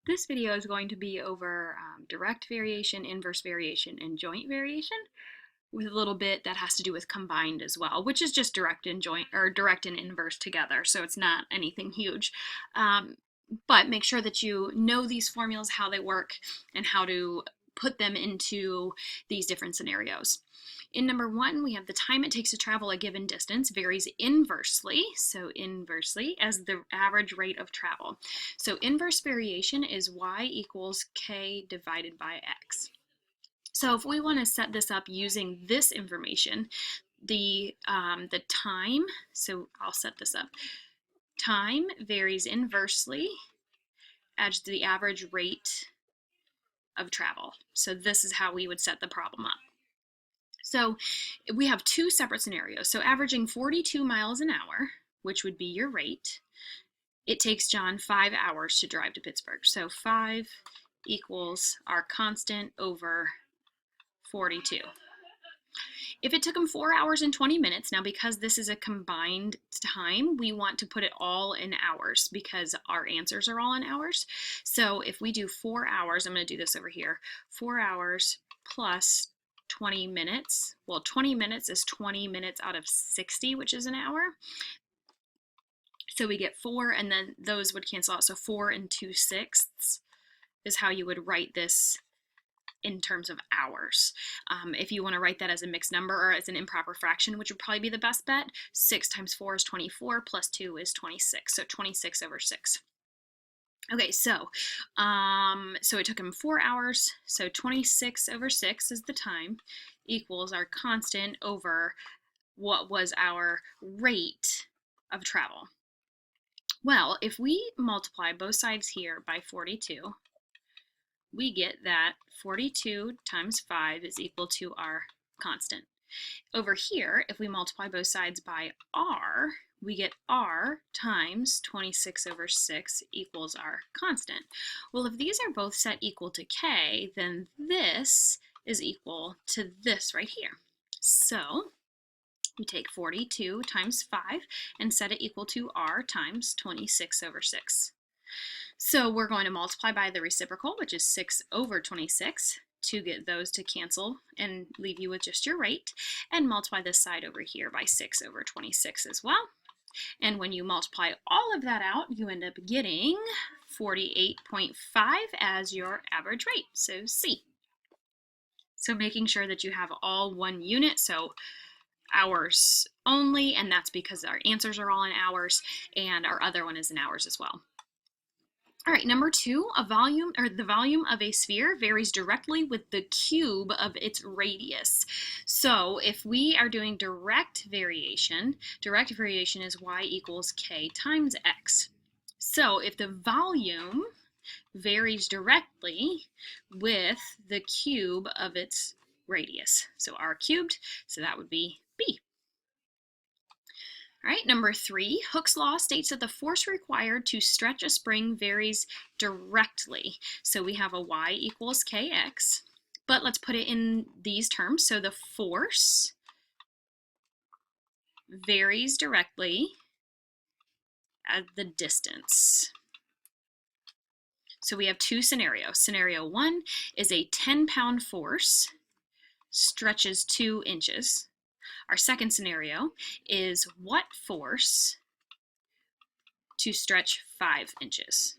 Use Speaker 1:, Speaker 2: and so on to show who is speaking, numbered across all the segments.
Speaker 1: This video is going to be over direct variation, inverse variation, and joint variation, with a little bit that has to do with combined as well, which is just direct and joint, or direct and inverse together, so it's not anything huge. But make sure that you know these formulas, how they work, and how to put them into these different scenarios. In number one, we have the time it takes to travel a given distance varies inversely, so inversely, as the average rate of travel. So inverse variation is y equals k divided by x. So if we want to set this up using this information, the time, so I'll set this up. Time varies inversely as the average rate of travel. So this is how we would set the problem up. So we have two separate scenarios. So averaging 42 miles an hour, which would be your rate, it takes John 5 hours to drive to Pittsburgh. So 5 equals our constant over 42. If it took him 4 hours and 20 minutes, now because this is a combined time, we want to put it all in hours because our answers are all in hours. So if we do 4 hours, I'm going to do this over here, 4 hours plus 20 minutes. Well, 20 minutes is 20 minutes out of 60, which is an hour. So we get 4, and then those would cancel out. So 4 and 2/6 is how you would write this in terms of hours. If you want to write that as a mixed number or as an improper fraction, which would probably be the best bet, 6 times 4 is 24, plus 2 is 26, so 26 over 6. Okay, so it took him 4 hours, so 26 over 6 is the time, equals our constant over what was our rate of travel. Well, if we multiply both sides here by 42, we get that 42 times 5 is equal to our constant. Over here, if we multiply both sides by r, we get r times 26 over 6 equals our constant. Well, if these are both set equal to k, then this is equal to this right here. So we take 42 times 5 and set it equal to r times 26 over 6. So we're going to multiply by the reciprocal, which is 6 over 26, to get those to cancel and leave you with just your rate, and multiply this side over here by 6 over 26 as well. And when you multiply all of that out, you end up getting 48.5 as your average rate, so C. So making sure that you have all one unit, so hours only, and that's because our answers are all in hours, and our other one is in hours as well. All right, number two, the volume of a sphere varies directly with the cube of its radius. So if we are doing direct variation is y equals k times x. So if the volume varies directly with the cube of its radius, so r cubed, so that would be b. All right, number three, Hooke's law states that the force required to stretch a spring varies directly. So we have a y equals kx, but let's put it in these terms. So the force varies directly at the distance. So we have two scenarios. Scenario one is a 10-pound force stretches 2 inches. Our second scenario is what force to stretch 5 inches.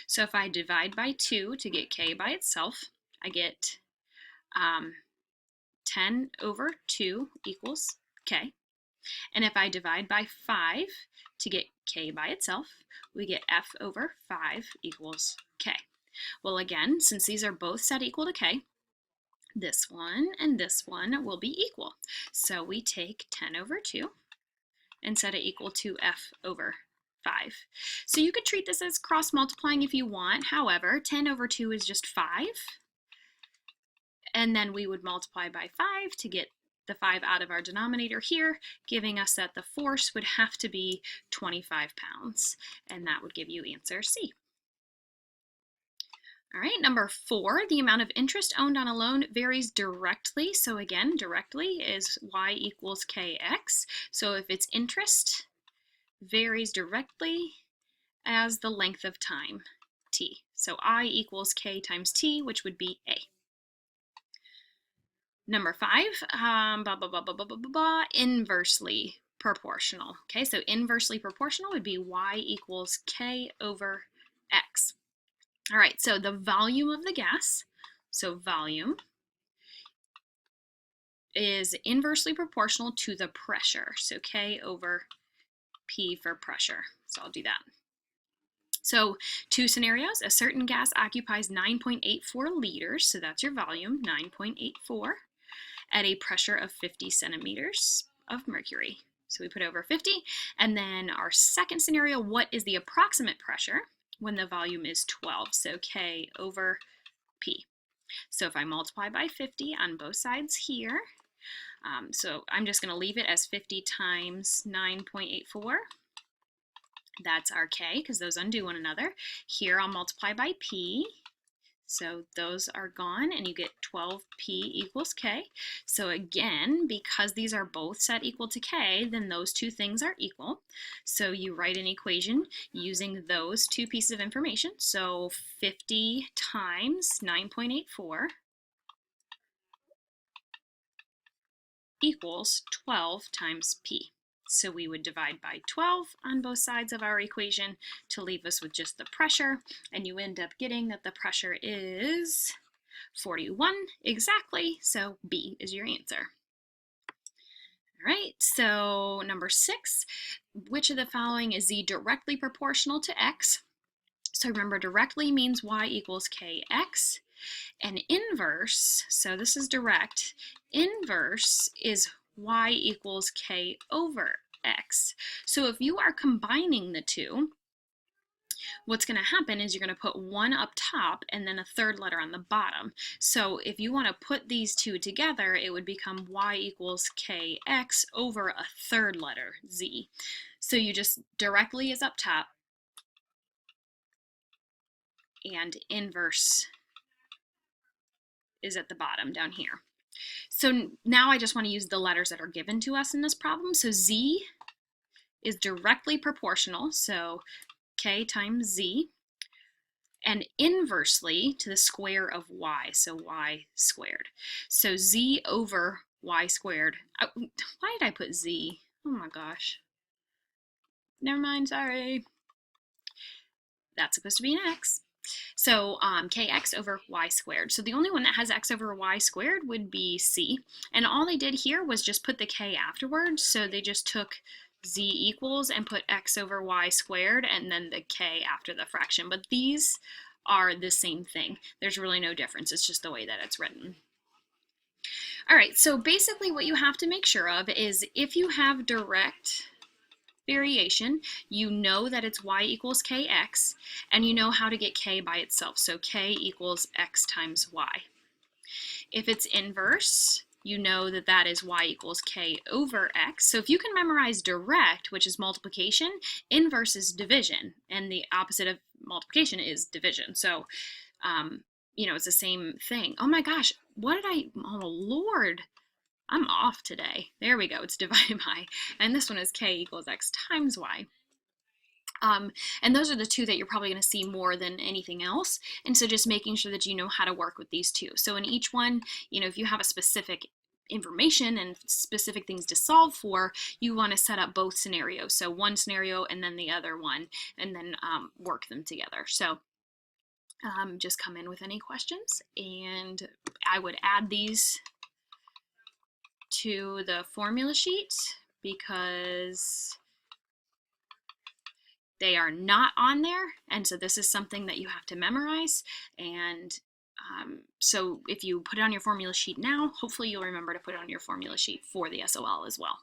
Speaker 1: So if I divide by 2 to get k by itself, I get 10 over 2 equals k. And if I divide by 5 to get k by itself, we get f over 5 equals k. Well, again, since these are both set equal to k, this one and this one will be equal. So we take 10 over 2 and set it equal to f over 5. So you could treat this as cross multiplying if you want. However, 10 over 2 is just 5. And then we would multiply by 5 to get the 5 out of our denominator here, giving us that the force would have to be 25 pounds. And that would give you answer C. All right, number four, the amount of interest owned on a loan varies directly. So again, directly is y equals kx. So if it's interest, varies directly as the length of time, t. So I equals K times T, which would be A. Number 5, inversely proportional. Okay, so inversely proportional would be Y equals K over X. All right, so the volume of the gas, so volume is inversely proportional to the pressure. So K over P for pressure. So I'll do that. So 2 scenarios, a certain gas occupies 9.84 liters, so that's your volume, 9.84, at a pressure of 50 centimeters of mercury. So we put over 50. And then our second scenario, what is the approximate pressure when the volume is 12? So K over P. So if I multiply by 50 on both sides here, so I'm just going to leave it as 50 times 9.84. That's our K, because those undo one another. Here I'll multiply by P. So those are gone, and you get 12P equals K. So again, because these are both set equal to K, then those two things are equal. So you write an equation using those two pieces of information. So 50 times 9.84 equals 12 times P. So we would divide by 12 on both sides of our equation to leave us with just the pressure, and you end up getting that the pressure is 41 exactly, so B is your answer. All right, so number 6, which of the following is Z directly proportional to X? So remember, directly means Y equals KX, and inverse, so this is direct, inverse is Y equals K over X. So if you are combining the two, what's going to happen is you're going to put one up top and then a third letter on the bottom. So if you want to put these two together, it would become Y equals KX over a third letter, Z. So you just, directly is up top, and inverse is at the bottom down here. So now I just want to use the letters that are given to us in this problem. So Z is directly proportional, so K times Z, and inversely to the square of Y, so Y squared. So Z over Y squared. Why did I put Z? Oh my gosh. Never mind, sorry. That's supposed to be an X. So kx over y squared. So the only one that has x over y squared would be C. And all they did here was just put the k afterwards. So they just took z equals and put x over y squared and then the k after the fraction. But these are the same thing. There's really no difference. It's just the way that it's written. All right, so basically what you have to make sure of is if you have direct variation, you know that it's y equals kx, and you know how to get k by itself. So k equals x times y. If it's inverse, you know that that is y equals k over x. So if you can memorize direct, which is multiplication, inverse is division, and the opposite of multiplication is division. So, you know, it's the same thing. Oh my gosh, what did I, oh Lord. I'm off today. There we go. It's divided by, and this one is k equals x times y. And those are the two that you're probably going to see more than anything else. And so just making sure that you know how to work with these two. So in each one, you know, if you have a specific information and specific things to solve for, you want to set up both scenarios. So one scenario and then the other one, and then work them together. So just come in with any questions, and I would add these to the formula sheet because they are not on there, and so this is something that you have to memorize. And so if you put it on your formula sheet now, hopefully you'll remember to put it on your formula sheet for the SOL as well.